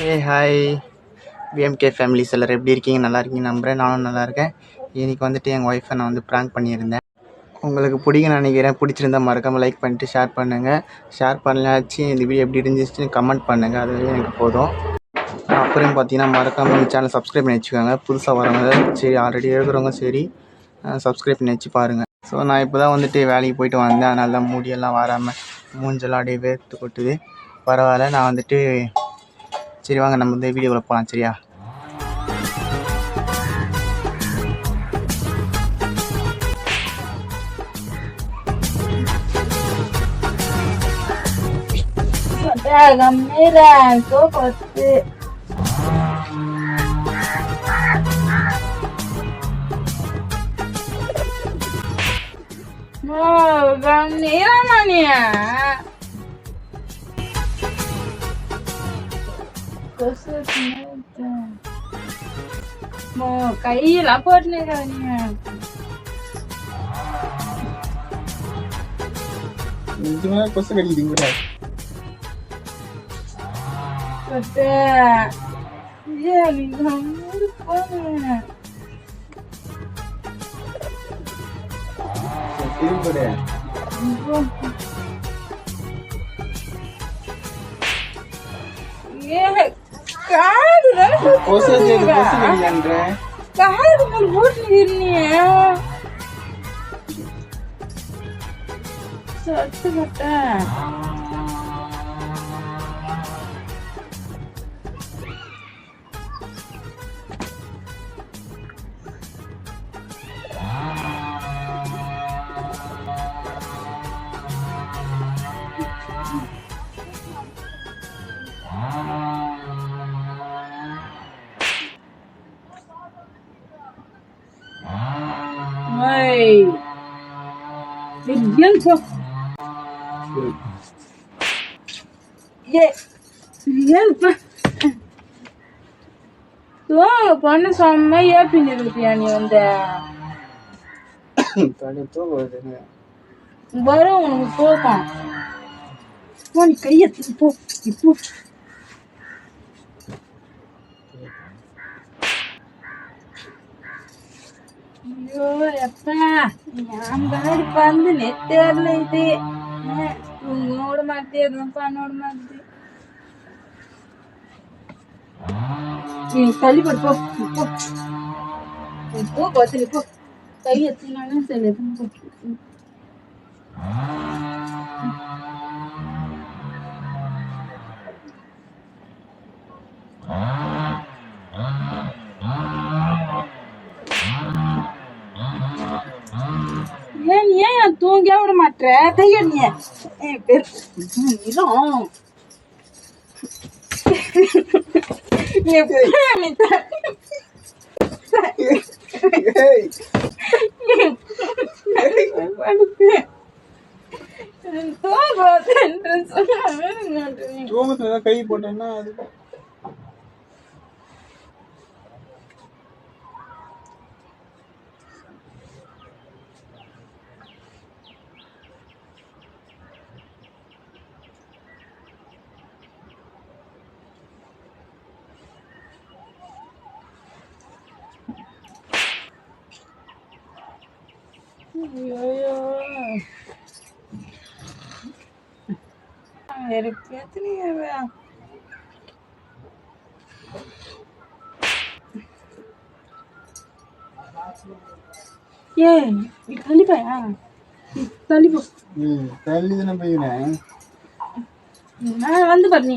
ஏ hi VMK families எல்லோரும் எப்படி இருக்கீங்க? நல்லா இருக்கீங்க நம்புகிறேன். நானும் நல்லா இருக்கேன். இன்றைக்கி வந்துட்டு எங்கள் ஒய்ஃபை நான் வந்து ப்ராங்க் பண்ணியிருந்தேன். உங்களுக்கு பிடிக்கும்னு நினைக்கிறேன். பிடிச்சிருந்தால் மறக்காமல் லைக் பண்ணிட்டு ஷேர் பண்ணுங்கள். ஷேர் பண்ணலாச்சு இந்த வீடியோ எப்படி இருந்துச்சுன்னு கமெண்ட் பண்ணுங்கள். அதுவே எனக்கு போதும். அப்புறம் பார்த்தீங்கன்னா மறக்காமல் இந்த சேனல் சப்ஸ்கிரைப் பண்ணி வச்சுக்கோங்க. புதுசாக வரவங்க சரி, ஆல்ரெடி இருக்கிறவங்க சரி சப்ஸ்கிரைப் பண்ணி வச்சு பாருங்கள். ஸோ நான் இப்போ தான் வந்துட்டு வேலைக்கு போயிட்டு வந்தேன். அதனால தான் முடியெல்லாம் வராமல் மூஞ்செல்லாம் அப்படியே வேர்த்து கொட்டுது. பரவாயில்ல, நான் வந்துட்டு சரி வாங்க நம்ம இந்த வீடியோவில் போகலாம். சரியா? கையெல்லாம் போட்டுனீங்க. கொசு கடிக்குதுங்க. பொண்ணு செம்மையா பின்னிருப்பியா நீ வந்து வரும் உனக்கு போகும். நீ கைய போ இப்போ ஐயோ எப்பா என் பாடி பந்து நெத்தேர்ல இது உங்களோட மாட்டேன் பண்ணோட மாட்டேன். நீ தள்ளி போ போ போ போ கை எத்தினாலும் சரி. ஏன் தூங்க விட மாட்டேற? கைய நீ கை போட்டேன்னா அது வந்து பாரு நீ